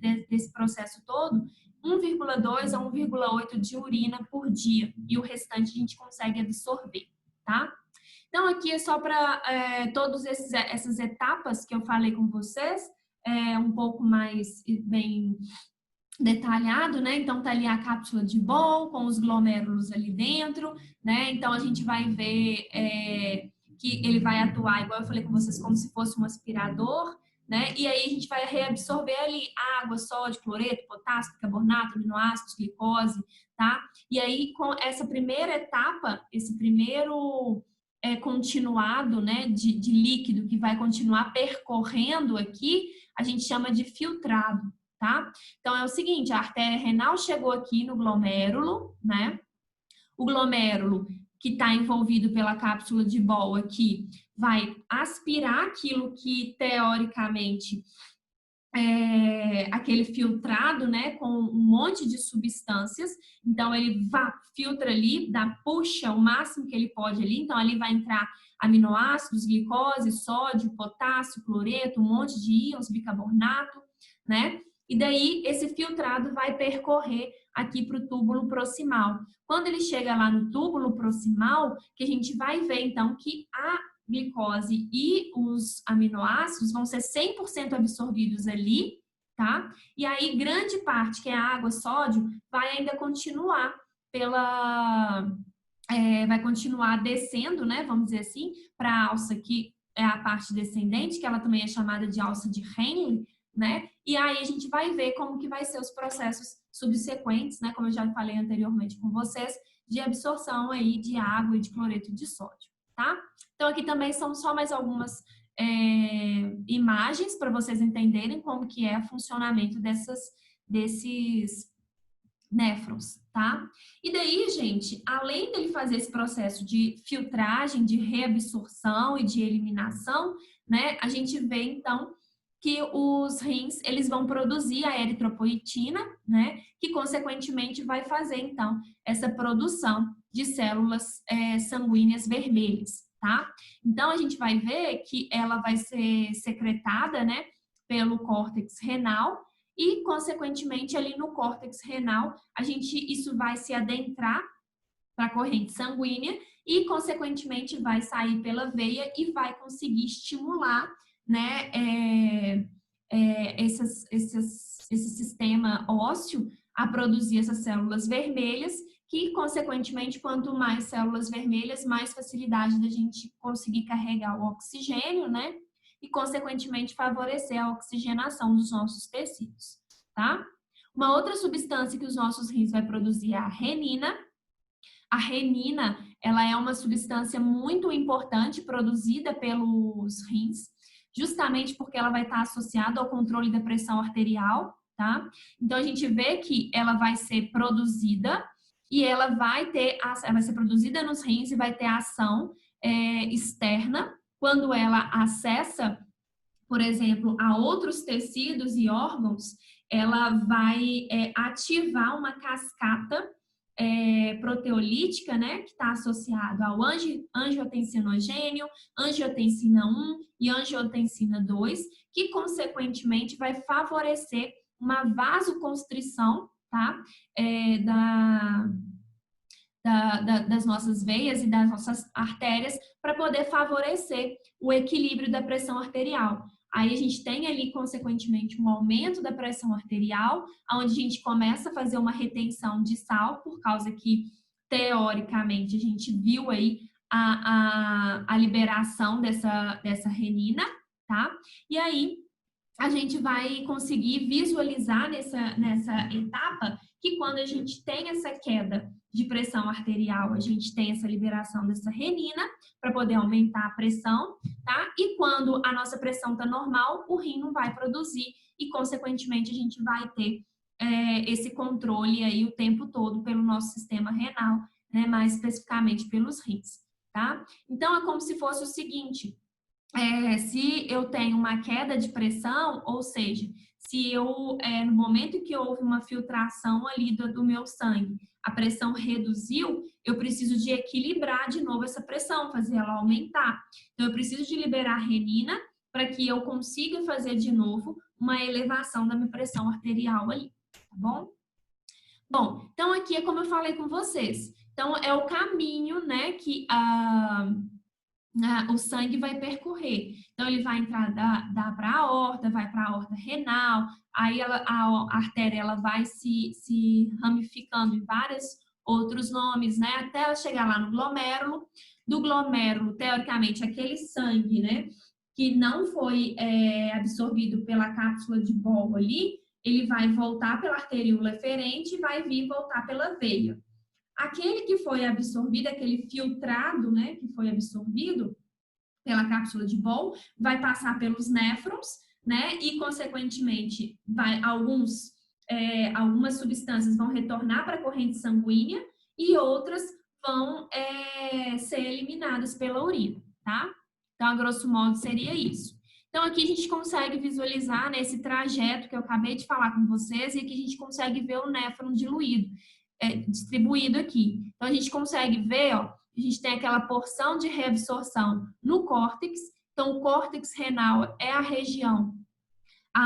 processo todo, 1,2 a 1,8 de urina por dia. E o restante a gente consegue absorver, tá? Então, aqui é só para todas essas etapas que eu falei com vocês, um pouco mais bem detalhado, né? Então, tá ali a cápsula de Bol com os glomérulos ali dentro, né? Então, a gente vai ver que ele vai atuar, igual eu falei com vocês, como se fosse um aspirador, né? E aí a gente vai reabsorver ali água, sódio, cloreto, potássio, bicarbonato, aminoácidos, glicose, tá? E aí, com essa primeira etapa, esse primeiro continuado, né, de líquido que vai continuar percorrendo aqui, a gente chama de filtrado, tá? Então, é o seguinte, a artéria renal chegou aqui no glomérulo, né? O glomérulo, que está envolvido pela cápsula de Bol aqui, vai aspirar aquilo que, teoricamente, aquele filtrado, né, com um monte de substâncias. Então, ele filtra ali, puxa o máximo que ele pode ali. Então, ali vai entrar aminoácidos, glicose, sódio, potássio, cloreto, um monte de íons, bicarbonato, né? E daí, esse filtrado vai percorrer aqui para o túbulo proximal. Quando ele chega lá no túbulo proximal, que a gente vai ver, então, que glicose e os aminoácidos vão ser 100% absorvidos ali, tá? E aí, grande parte, que é a água, sódio, vai ainda continuar vai continuar descendo, né? Vamos dizer assim, para a alça que é a parte descendente, que ela também é chamada de alça de Henle, né? E aí a gente vai ver como que vai ser os processos subsequentes, né? Como eu já falei anteriormente com vocês, de absorção aí de água e de cloreto de sódio, tá? Então aqui também são só mais algumas imagens para vocês entenderem como que é o funcionamento desses néfrons, tá? E daí, gente, além dele fazer esse processo de filtragem, de reabsorção e de eliminação, né, a gente vê, então, que os rins, eles vão produzir a eritropoetina, né, que, consequentemente, vai fazer, então, essa produção de células sanguíneas vermelhas, tá? Então, a gente vai ver que ela vai ser secretada, né, pelo córtex renal, e, consequentemente, ali no córtex renal, isso vai se adentrar para a corrente sanguínea e, consequentemente, vai sair pela veia e vai conseguir estimular, né, esse sistema ósseo a produzir essas células vermelhas, que, consequentemente, quanto mais células vermelhas, mais facilidade da gente conseguir carregar o oxigênio, né? E, consequentemente, favorecer a oxigenação dos nossos tecidos, tá? Uma outra substância que os nossos rins vai produzir é a renina. A renina, ela é uma substância muito importante produzida pelos rins, justamente porque ela vai estar associada ao controle da pressão arterial, tá? Então, a gente vê que ela vai ser produzida e ela vai ser produzida nos rins e vai ter ação externa quando ela acessa, por exemplo, a outros tecidos e órgãos, ela vai ativar uma cascata proteolítica, né, que está associado ao angiotensinogênio, angiotensina 1 e angiotensina 2, que, consequentemente, vai favorecer uma vasoconstrição, tá, das nossas veias e das nossas artérias para poder favorecer o equilíbrio da pressão arterial. Aí a gente tem ali, consequentemente, um aumento da pressão arterial, onde a gente começa a fazer uma retenção de sal, por causa que, teoricamente, a gente viu aí a liberação dessa renina, tá? E aí a gente vai conseguir visualizar nessa etapa que, quando a gente tem essa queda de pressão arterial, a gente tem essa liberação dessa renina para poder aumentar a pressão, tá? E quando a nossa pressão está normal, o rim não vai produzir e, consequentemente, a gente vai ter esse controle aí o tempo todo pelo nosso sistema renal, né? Mais especificamente pelos rins, tá? Então, é como se fosse o seguinte: se eu tenho uma queda de pressão, ou seja, se eu, no momento que houve uma filtração ali do meu sangue, a pressão reduziu, eu preciso de equilibrar de novo essa pressão, fazer ela aumentar. Então, eu preciso de liberar renina para que eu consiga fazer de novo uma elevação da minha pressão arterial ali, tá bom? Bom, então aqui é como eu falei com vocês. Então, é o caminho, né, que o sangue vai percorrer. Então, ele vai entrar para a aorta, vai para a aorta renal, aí a artéria ela vai se ramificando em vários outros nomes, né? Até ela chegar lá no glomérulo. Do glomérulo, teoricamente, aquele sangue, né, que não foi absorvido pela cápsula de Bol ali, ele vai voltar pela arteríola eferente e vai vir voltar pela veia. Aquele que foi absorvido, aquele filtrado, né, que foi absorvido pela cápsula de Bol, vai passar pelos néfrons, né, e, consequentemente, algumas substâncias vão retornar para a corrente sanguínea e outras vão ser eliminadas pela urina, tá? Então, a grosso modo, seria isso. Então, aqui a gente consegue visualizar, né, esse trajeto que eu acabei de falar com vocês e aqui a gente consegue ver o néfron diluído, distribuído aqui. Então, a gente consegue ver, ó, a gente tem aquela porção de reabsorção no córtex. Então, o córtex renal é a região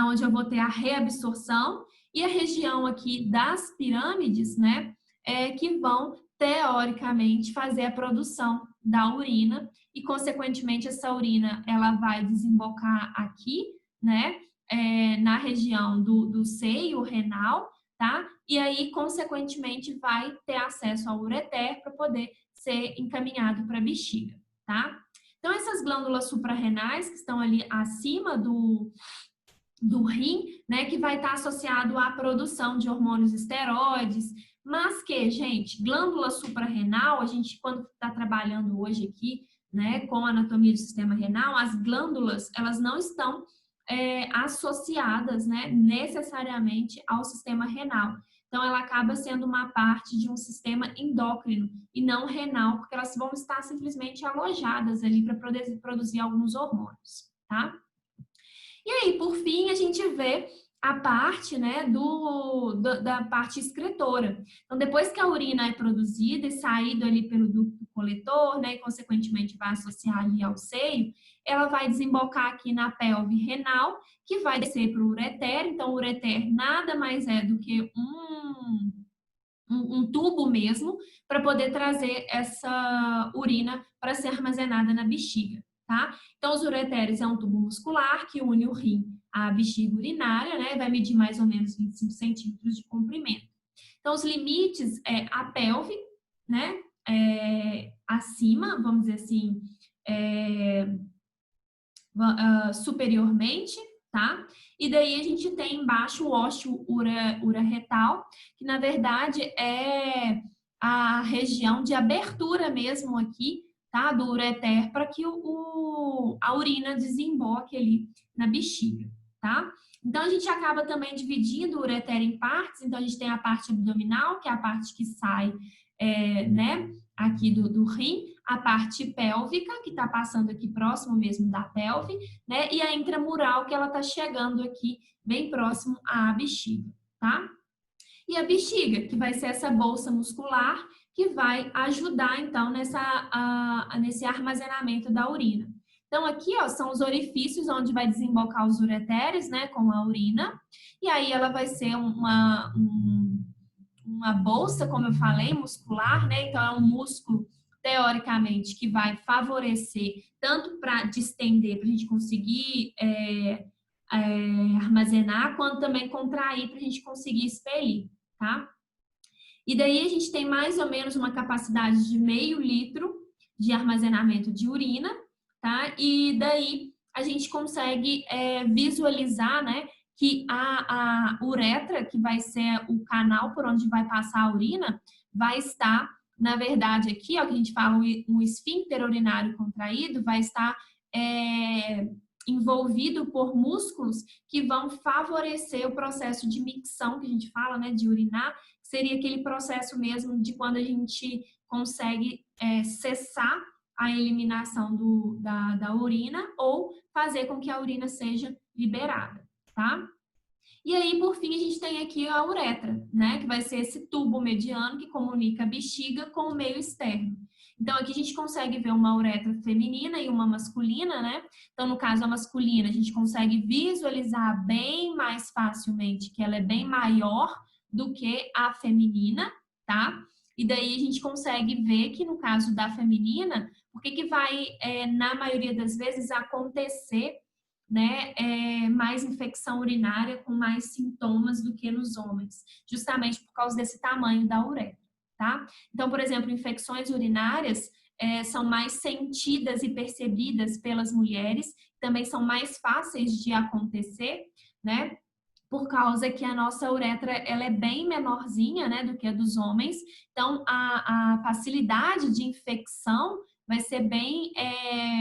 onde eu vou ter a reabsorção e a região aqui das pirâmides, né, que vão, teoricamente, fazer a produção da urina e, consequentemente, essa urina ela vai desembocar aqui, né, na região do seio renal, tá? E aí, consequentemente, vai ter acesso ao ureter para poder ser encaminhado para a bexiga, tá? Então, essas glândulas suprarrenais que estão ali acima do rim, né, que vai estar associado à produção de hormônios esteroides, mas que, gente, glândula suprarrenal, a gente, quando está trabalhando hoje aqui, né, com a anatomia do sistema renal, as glândulas, elas não estão associadas, né, necessariamente ao sistema renal. Então, ela acaba sendo uma parte de um sistema endócrino e não renal, porque elas vão estar simplesmente alojadas ali para produzir alguns hormônios, tá? E aí, por fim, a gente vê a parte, né, da parte excretora. Então, depois que a urina é produzida e saída ali pelo ducto coletor, né, e consequentemente vai associar ali ao seio, ela vai desembocar aqui na pelve renal, que vai descer para o ureter. Então, o ureter nada mais é do que um tubo mesmo, para poder trazer essa urina para ser armazenada na bexiga, tá? Então, os ureteres é um tubo muscular que une o rim à bexiga urinária, né? Vai medir mais ou menos 25 centímetros de comprimento. Então, os limites é a pelve, né? Acima, vamos dizer assim, superiormente, tá? E daí a gente tem embaixo o ósseo ura-retal, que na verdade é a região de abertura mesmo aqui, tá? Do ureter, para que a urina desemboque ali na bexiga, tá? Então, a gente acaba também dividindo o ureter em partes. Então, a gente tem a parte abdominal, que é a parte que sai, né, aqui do rim, a parte pélvica, que está passando aqui próximo mesmo da pelve, né, e a intramural, que ela está chegando aqui bem próximo à bexiga, tá? E a bexiga, que vai ser essa bolsa muscular que vai ajudar, então, nesse armazenamento da urina. Então, aqui, ó, são os orifícios onde vai desembocar os ureteres, né, com a urina. E aí ela vai ser uma bolsa, como eu falei, muscular, né? Então, é um músculo, teoricamente, que vai favorecer tanto para distender, para a gente conseguir armazenar, quanto também contrair para a gente conseguir expelir, tá? E daí a gente tem mais ou menos uma capacidade de 0,5 litro de armazenamento de urina, tá? E daí a gente consegue visualizar, né, que a uretra, que vai ser o canal por onde vai passar a urina, vai estar, na verdade, aqui, ó, que a gente fala um esfíncter urinário contraído, vai estar envolvido por músculos que vão favorecer o processo de micção, que a gente fala, né, de urinar, que seria aquele processo mesmo de quando a gente consegue cessar a eliminação da urina ou fazer com que a urina seja liberada, tá? E aí, por fim, a gente tem aqui a uretra, né? Que vai ser esse tubo mediano que comunica a bexiga com o meio externo. Então, aqui a gente consegue ver uma uretra feminina e uma masculina, né? Então, no caso, a masculina, a gente consegue visualizar bem mais facilmente que ela é bem maior do que a feminina, tá? E daí a gente consegue ver que no caso da feminina, o que vai, na maioria das vezes, acontecer, né, mais infecção urinária com mais sintomas do que nos homens, justamente por causa desse tamanho da uretra, tá? Então, por exemplo, infecções urinárias são mais sentidas e percebidas pelas mulheres, também são mais fáceis de acontecer, né? Por causa que a nossa uretra ela é bem menorzinha, né, do que a dos homens. Então, a facilidade de infecção vai ser bem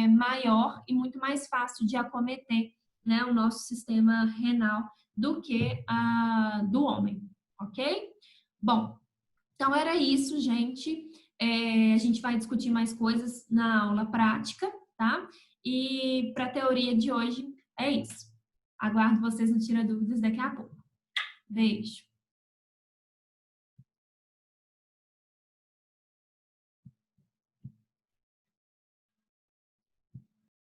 maior e muito mais fácil de acometer, né, o nosso sistema renal do que a do homem, ok? Bom, então era isso, gente. A gente vai discutir mais coisas na aula prática, tá? E para a teoria de hoje é isso. Aguardo vocês no Tira Dúvidas daqui a pouco. Beijo!